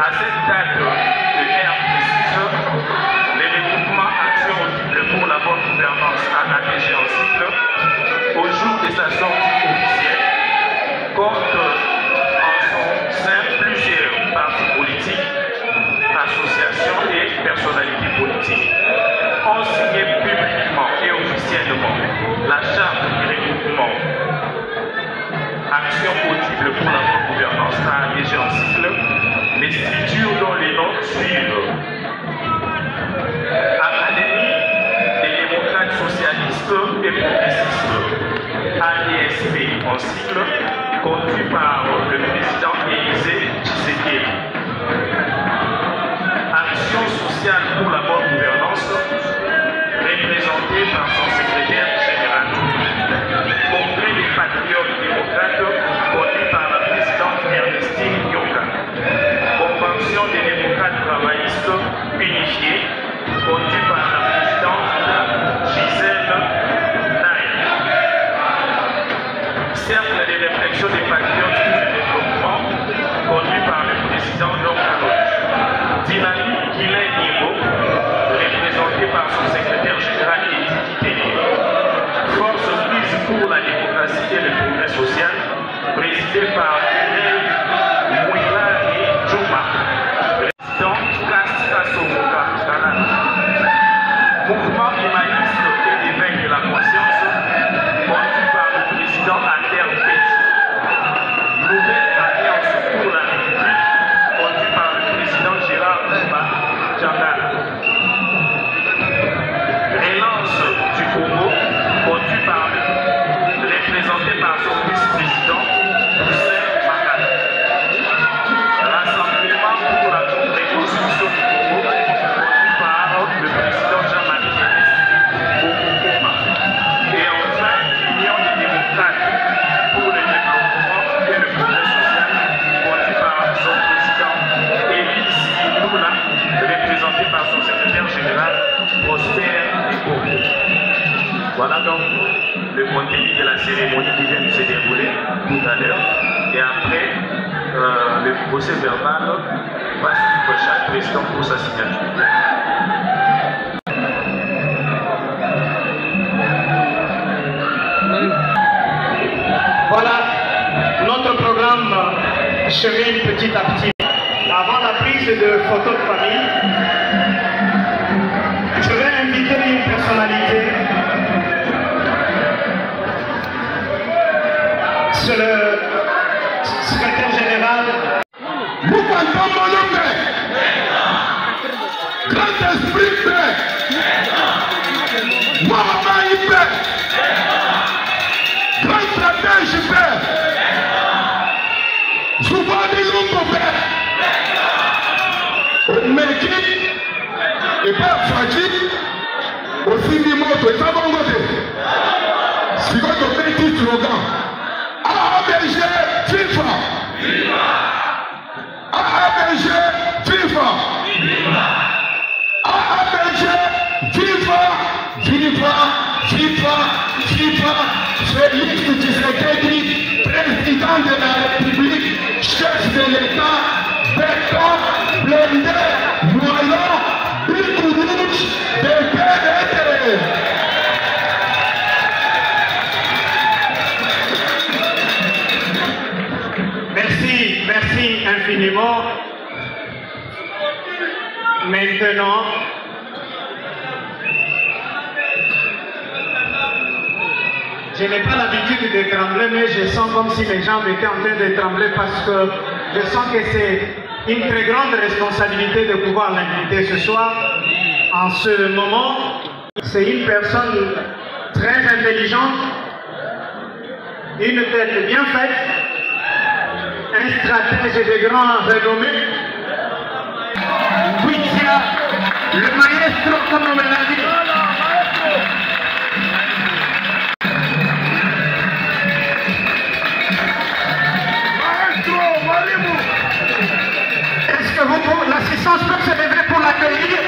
À cette date de guerre précise, les regroupements Action Audible pour la bonne gouvernance AAPG en cycle, au jour de sa sortie officielle, compte en son sein plusieurs partis politiques, associations et personnalités politiques ont signé publiquement et officiellement la charte du regroupement Action Audible pour la bonne gouvernance AAPG en cycle. Les structures dont les noms suivent: Académie des démocrates socialistes et progressistes, ADSP en cycle, conduit par le président Élysée Tshisekedi. Action sociale pour la bonne gouvernance, représentée par son secrétaire général. Congrès des patriotes démocrates, conduit par la présidente Ernestine Yoka. Convention des démocrates travaillistes unifiés, conduite par la présidente Gisèle Naï. Cercle de réflexion des patriotes pour le développement, conduit par le président Dongalo. Dynamique Guilain Nigo, représenté par son secrétaire général Edith Kitenge. Force prise pour la démocratie et le progrès social, présidée par Mouila et Djouma, président Kasta Somoka Kalana. Mouvement humaniste et d'éveil de la conscience, conduit par le président Albert Petit. Nouvelle alliance pour la République, conduit par le président Gérard Bouba Djangala. Relance du Congo, conduit par représenté par son vice-président Hussein Makala. Rassemblement pour la reconstruction du Congo, conduit par le président Jean-Marie Bokoma. Et enfin, l'Union des démocrates pour le développement et le progrès social, conduit par son président Élise Lula, représenté par son secrétaire général Prosper Congo. Voilà donc le contenu de la cérémonie qui vient de se dérouler tout à l'heure. Et après, le procès verbal va suivre chaque président pour sa signature. Voilà, notre programme chemine petit à petit. Avant la prise de photos de famille, je vais inviter une personnalité. C'est le secrétaire général. Grand esprit paix. Mohamed paix. Grand stratège paix. Souvani Lumbo paix. Meki et pas Fadji. Aussi Mimoto et Sabongote. C'est votre petit slogan. AAPG FIFA. AAPG FIFA. AAPG FIFA. FIFA. FIFA. FIFA. Félix Tshisekedi, président de la République, chef de l'État, béton, blindé, moyen, bicourouche, de PDT. Merci infiniment. Maintenant, je n'ai pas l'habitude de trembler, mais je sens comme si les jambes étaient en train de trembler parce que je sens que c'est une très grande responsabilité de pouvoir l'inviter ce soir. En ce moment, c'est une personne très intelligente, une tête bien faite, un stratège de grand renommée. Witia, le maestro, comme on me l'a dit. Est-ce que l'assistance peut se lever pour l'accueillir?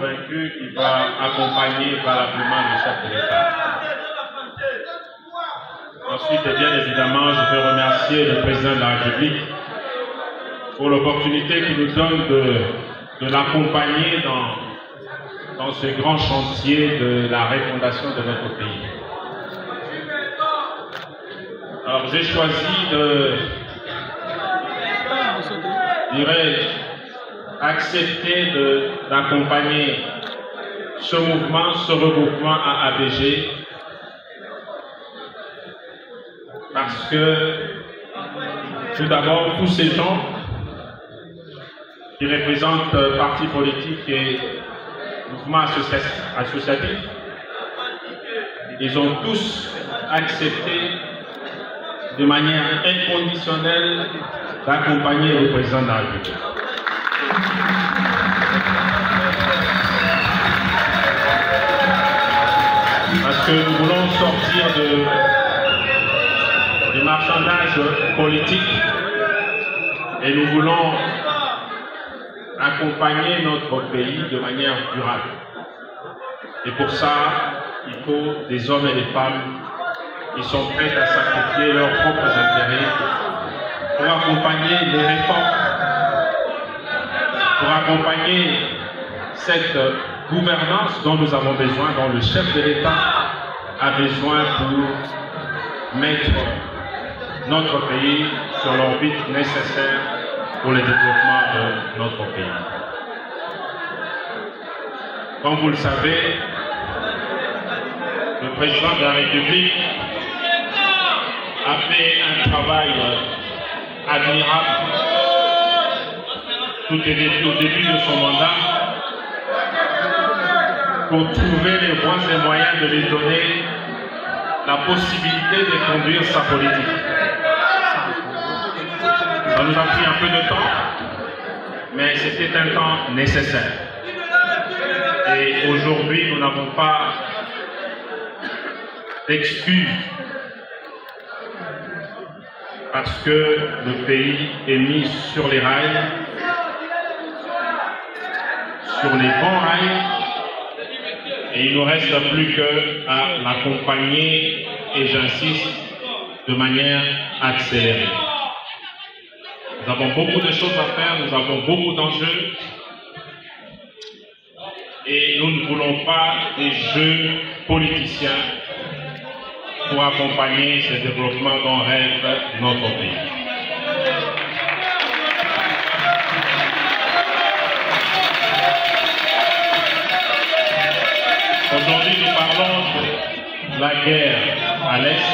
convaincu qu'il va accompagner valablement le chef de l'État. Ensuite, et bien évidemment, je veux remercier le président de la République pour l'opportunité qu'il nous donne de l'accompagner dans ce grand chantier de la refondation de notre pays. Alors j'ai choisi accepter d'accompagner ce mouvement, ce regroupement à ABG, parce que tout d'abord, tous ces gens qui représentent partis politiques et mouvements associatifs, ils ont tous accepté de manière inconditionnelle d'accompagner le président de la République. Parce que nous voulons sortir du marchandage politique et nous voulons accompagner notre pays de manière durable. Et pour ça, il faut des hommes et des femmes qui sont prêts à sacrifier leurs propres intérêts pour accompagner les réformes, pour accompagner cette gouvernance dont nous avons besoin, dont le chef de l'État a besoin pour mettre notre pays sur l'orbite nécessaire pour le développement de notre pays. Comme vous le savez, le président de la République a fait un travail admirable au début de son mandat pour trouver les voies et moyens de lui donner la possibilité de conduire sa politique. Ça nous a pris un peu de temps, mais c'était un temps nécessaire. Et aujourd'hui, nous n'avons pas d'excuses parce que le pays est mis sur les rails, sur les bons rails, et il ne nous reste plus qu'à l'accompagner, et j'insiste, de manière accélérée. Nous avons beaucoup de choses à faire, nous avons beaucoup d'enjeux, et nous ne voulons pas des jeux politiciens pour accompagner ce développement dont rêve notre pays. Aujourd'hui, nous parlons de la guerre à l'Est,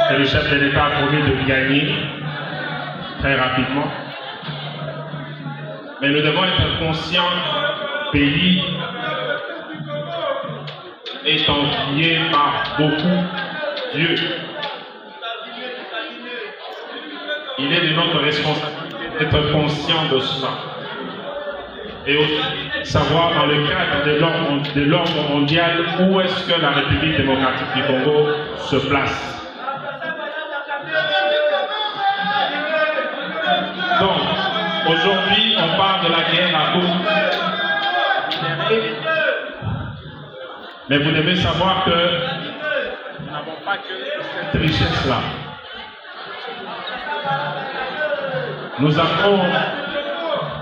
que le chef de l'État a promis de gagner très rapidement. Mais nous devons être conscients que le pays est envié par beaucoup Dieu. Il est de notre responsabilité d'être conscient de cela. Et aussi savoir dans le cadre de l'ordre mondial où est-ce que la République démocratique du Congo se place. Donc, aujourd'hui, on parle de la guerre à cause. Mais vous devez savoir que nous n'avons pas que cette richesse-là. Nous avons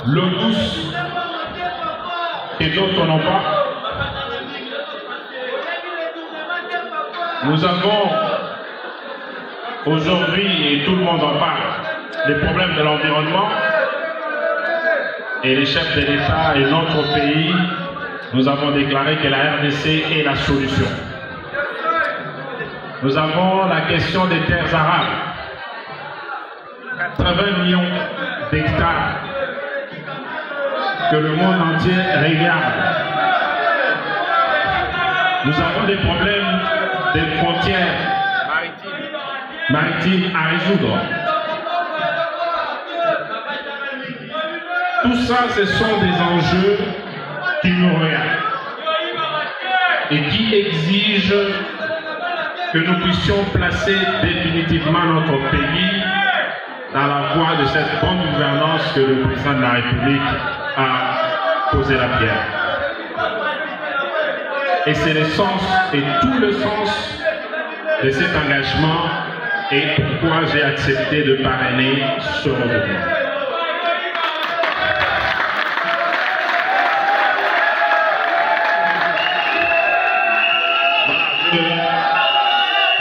l'eau douce que d'autres n'ont pas. Nous avons aujourd'hui, et tout le monde en parle, les problèmes de l'environnement. Et les chefs de l'État et notre pays, nous avons déclaré que la RDC est la solution. Nous avons la question des terres arabes. 80 millions d'hectares que le monde entier regarde. Nous avons des problèmes des frontières maritimes à résoudre. Tout ça, ce sont des enjeux qui nous regardent et qui exigent que nous puissions placer définitivement notre pays dans la voie de cette bonne gouvernance que le président de la République a poser la pierre. Et c'est le sens et tout le sens de cet engagement et pourquoi j'ai accepté de parrainer ce regroupement.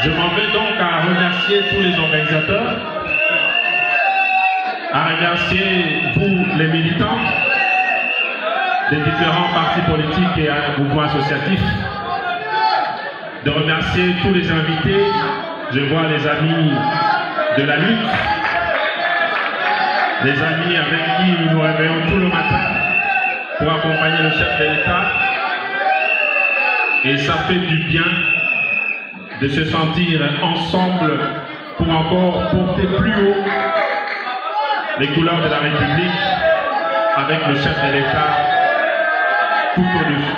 Je m'en vais donc à remercier tous les organisateurs, à remercier vous les militants des différents partis politiques et mouvements associatifs, de remercier tous les invités. Je vois les amis de la lutte, les amis avec qui nous nous réveillons tout le matin pour accompagner le chef de l'État. Et ça fait du bien de se sentir ensemble pour encore porter plus haut les couleurs de la République avec le chef de l'État tout au-dessus.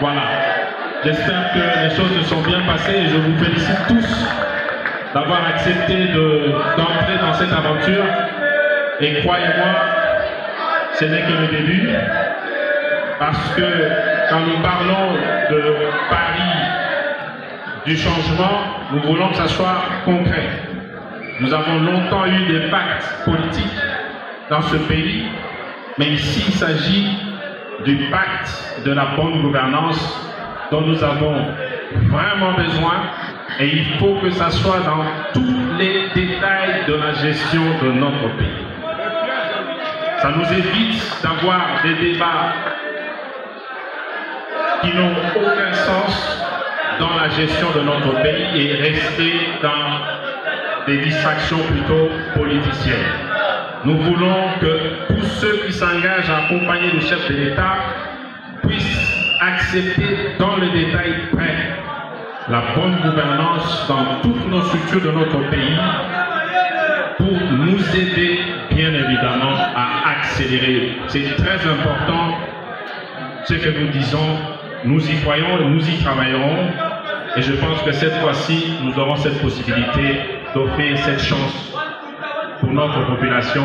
Voilà. J'espère que les choses se sont bien passées et je vous félicite tous d'avoir accepté d'entrer dans cette aventure. Et croyez-moi, ce n'est que le début, parce que quand nous parlons de Paris, du changement, nous voulons que ça soit concret. Nous avons longtemps eu des pactes politiques dans ce pays, mais ici il s'agit du pacte de la bonne gouvernance dont nous avons vraiment besoin, et il faut que ça soit dans tous les détails de la gestion de notre pays. Ça nous évite d'avoir des débats qui n'ont aucun sens dans la gestion de notre pays et rester dans des distractions plutôt politiciennes. Nous voulons que tous ceux qui s'engagent à accompagner le chef de l'État puissent accepter dans le détail près la bonne gouvernance dans toutes nos structures de notre pays pour nous aider bien évidemment à accélérer. C'est très important ce que nous disons, nous y croyons et nous y travaillerons, et je pense que cette fois-ci nous aurons cette possibilité d'offrir cette chance pour notre population,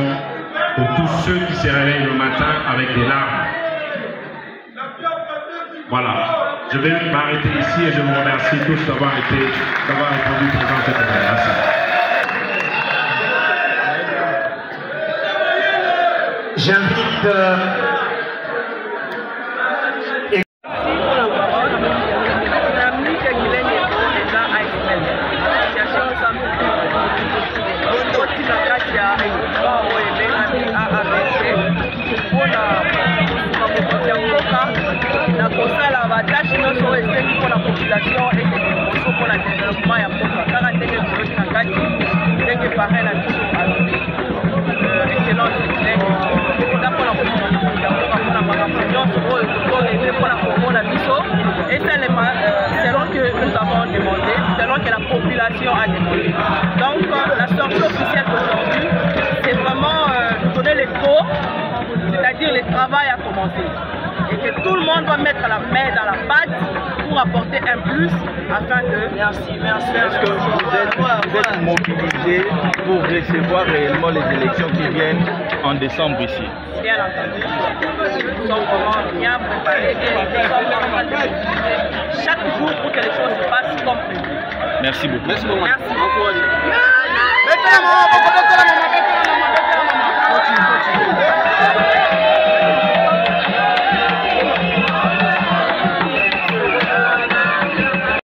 pour tous ceux qui se réveillent le matin avec des larmes. Voilà, je vais m'arrêter ici et je vous remercie tous d'avoir répondu présent à cette année. Merci. J'invite et c'est selon que nous avons demandé, selon que la population a demandé. Donc la sortie officielle d'aujourd'hui, c'est vraiment donner les taux, c'est-à-dire le travail a commencé. Et que tout le monde va mettre la main dans la pâte pour apporter un plus afin de... Merci. Est-ce que vous êtes mobilisés pour recevoir réellement les élections qui viennent en décembre ici? Bien entendu, nous sommes vraiment bien préparés et nous sommes vraiment mobilisés chaque jour pour que les choses se passent comme prévu. Merci beaucoup. Merci beaucoup.